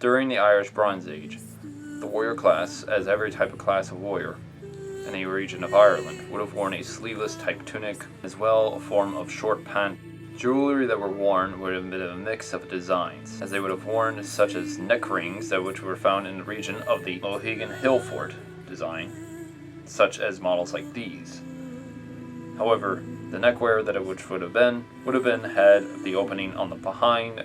During the Irish Bronze Age, the warrior class, as every type of class of warrior in the region of Ireland, would have worn a sleeveless type tunic, as well a form of short pant. Jewelry that were worn would have been a mix of designs, as they would have worn such as neck rings which were found in the region of the Mohegan Hill Fort design, such as models like these. However, the neckwear that which would have been had the opening on the behind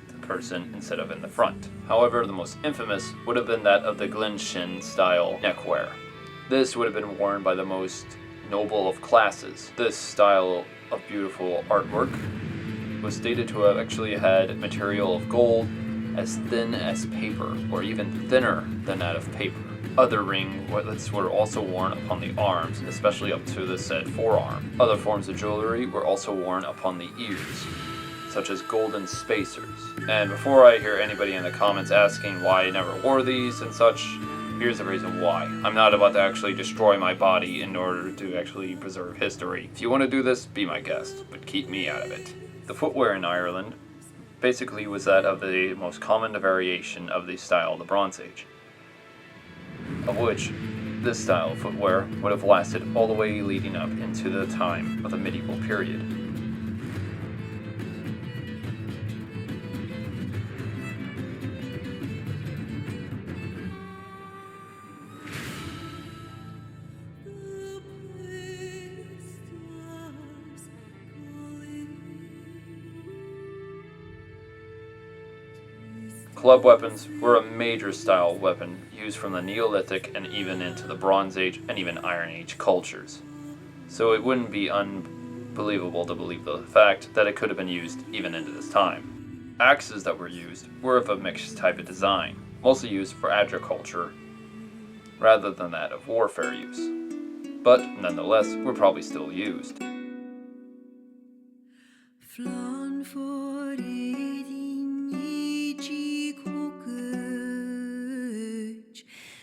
the person instead of in the front. However, the most infamous would have been that of the Glensheen style neckwear. This would have been worn by the most noble of classes. This style of beautiful artwork was stated to have actually had material of gold as thin as paper, or even thinner than that of paper. Other ringlets were also worn upon the arms, especially up to the said forearm. Other forms of jewelry were also worn upon the ears, such as golden spacers. And before I hear anybody in the comments asking why I never wore these and such, here's the reason why. I'm not about to actually destroy my body in order to actually preserve history. If you want to do this, be my guest, but keep me out of it. The footwear in Ireland basically was that of the most common variation of the style of the Bronze Age, of which this style of footwear would have lasted all the way leading up into the time of the medieval period. Club weapons were a major style weapon used from the Neolithic and even into the Bronze Age and even Iron Age cultures. So it wouldn't be unbelievable to believe the fact that it could have been used even into this time. Axes that were used were of a mixed type of design, mostly used for agriculture rather than that of warfare use, but nonetheless were probably still used.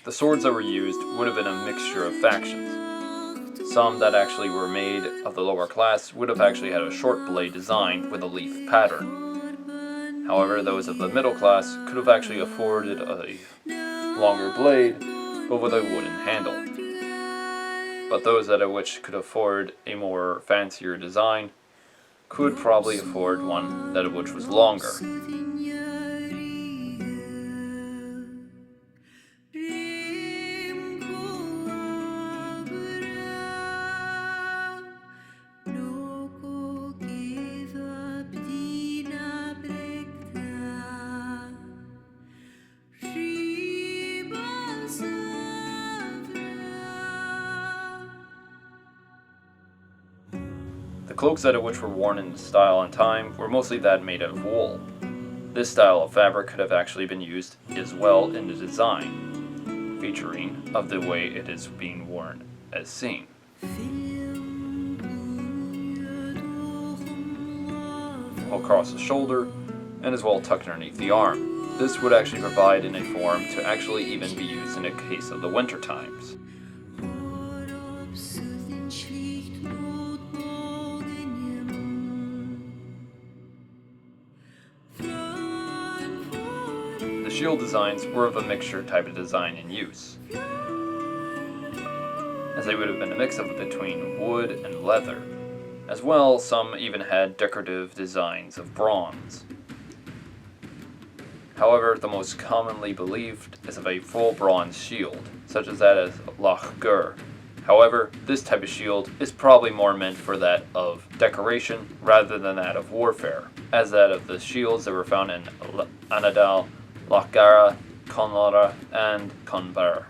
The swords that were used would have been a mixture of factions. Some that actually were made of the lower class would have actually had a short blade design with a leaf pattern. However, those of the middle class could have actually afforded a longer blade, but with a wooden handle. But those that which could afford a more fancier design could probably afford one that which was longer. The cloaks that which were worn in style and time were mostly that made out of wool. This style of fabric could have actually been used as well in the design, featuring of the way it is being worn as seen. Across the shoulder and as well tucked underneath the arm. This would actually provide in a form to actually even be used in a case of the winter times. The shield designs were of a mixture type of design in use, as they would have been a mix of between wood and leather. As well, some even had decorative designs of bronze. However, the most commonly believed is of a full bronze shield, such as that of Loch Gur. However, this type of shield is probably more meant for that of decoration rather than that of warfare, as that of the shields that were found in Annadal, Loch Gara, Conlara, and Conbar,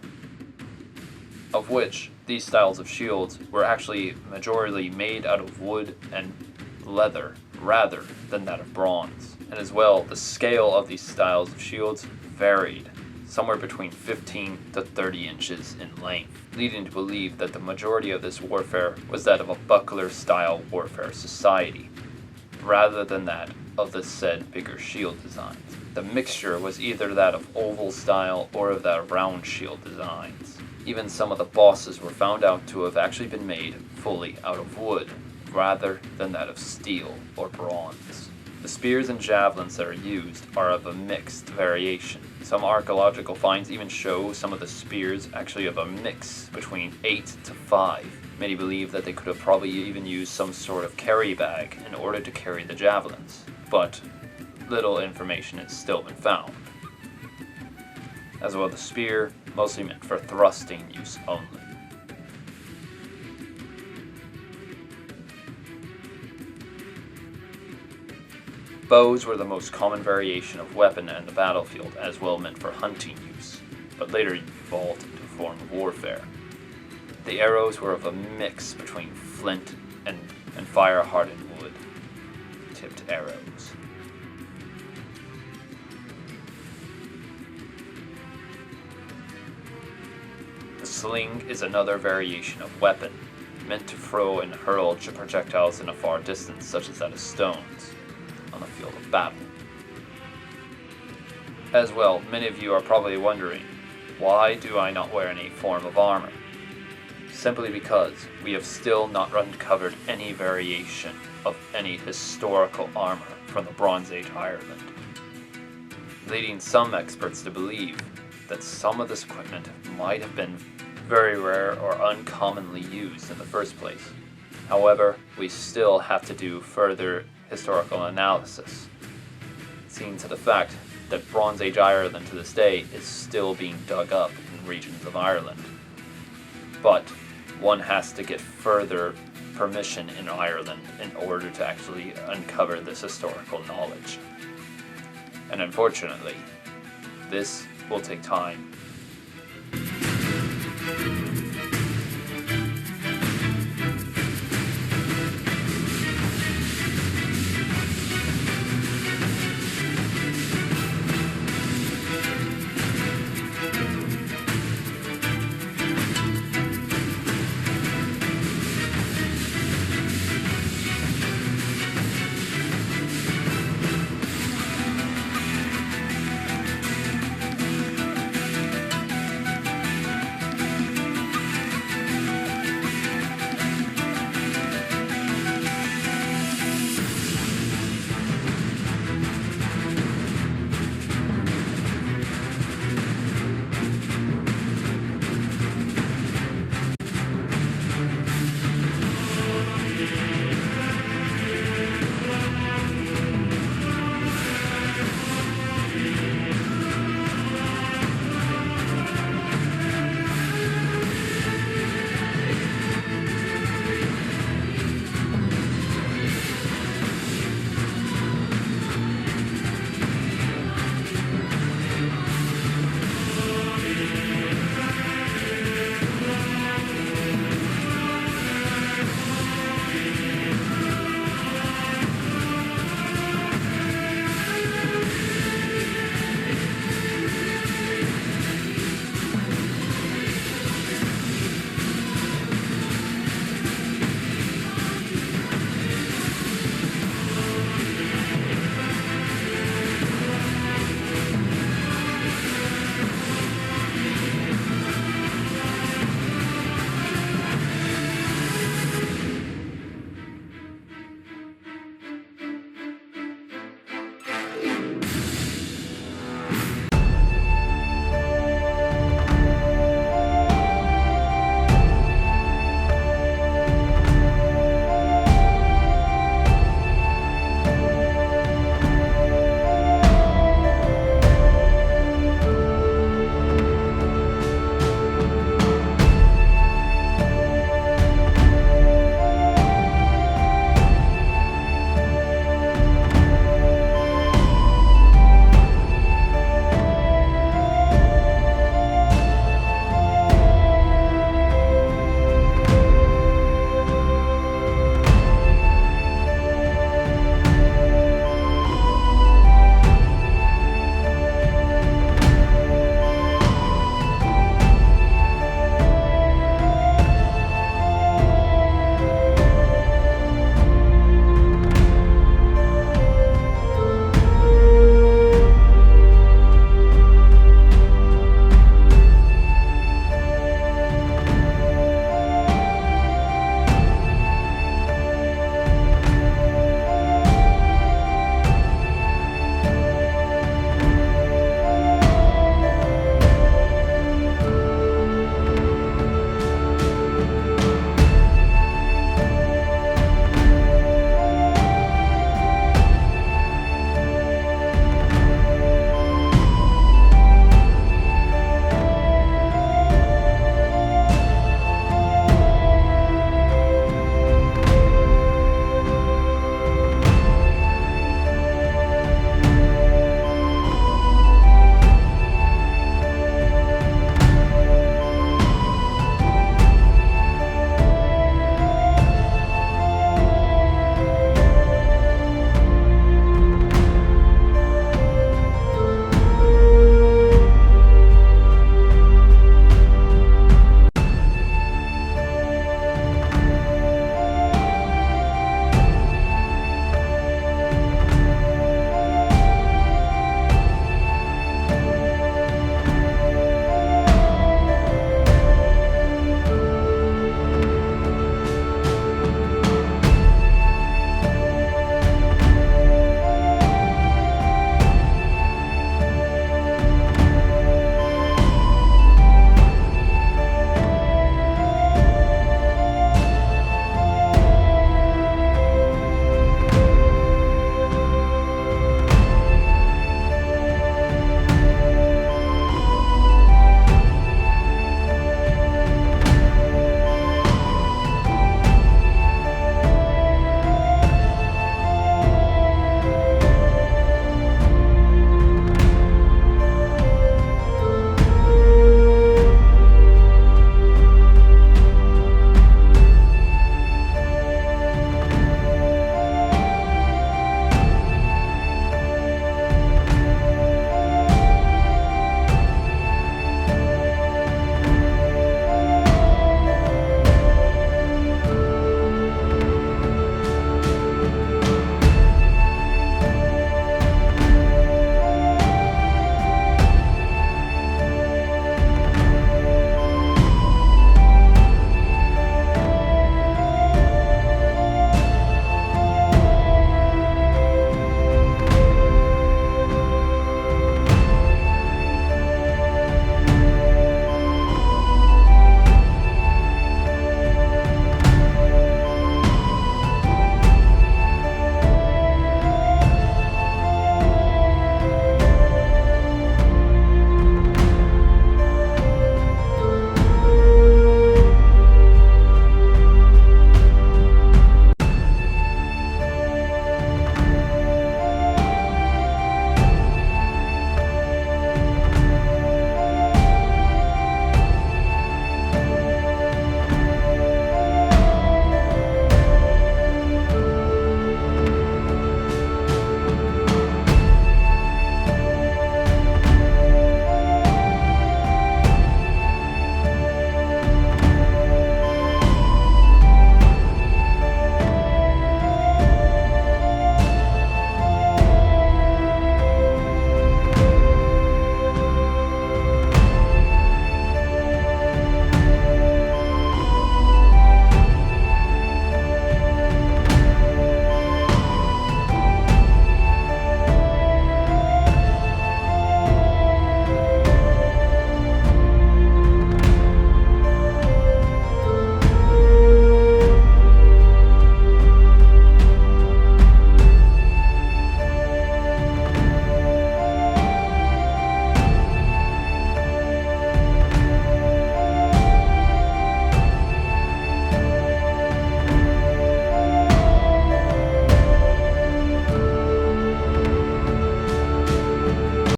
of which these styles of shields were actually majorly made out of wood and leather rather than that of bronze. And as well, the scale of these styles of shields varied, somewhere between 15 to 30 inches in length, leading to believe that the majority of this warfare was that of a buckler-style warfare society, rather than that of the said bigger shield designs. The mixture was either that of oval style or of that round shield designs. Even some of the bosses were found out to have actually been made fully out of wood, rather than that of steel or bronze. The spears and javelins that are used are of a mixed variation, Some archaeological finds even show some of the spears actually of a mix between 8 to 5. Many believe that they could have probably even used some sort of carry bag in order to carry the javelins, but little information has still been found. As well, the spear mostly meant for thrusting use only. Bows were the most common variation of weapon in the battlefield, as well meant for hunting use, but later evolved into a form of warfare. The arrows were of a mix between flint and fire-hardened wood-tipped arrows. The sling is another variation of weapon, meant to throw and hurl projectiles in a far distance, such as that of stones, on the field of battle. As well, many of you are probably wondering, why do I not wear any form of armor? Simply because we have still not uncovered any variation of any historical armor from the Bronze Age Ireland, leading some experts to believe that some of this equipment might have been very rare or uncommonly used in the first place. However, we still have to do further historical analysis, seeing to the fact that Bronze Age Ireland to this day is still being dug up in regions of Ireland. But one has to get further permission in Ireland in order to actually uncover this historical knowledge. And unfortunately, this will take time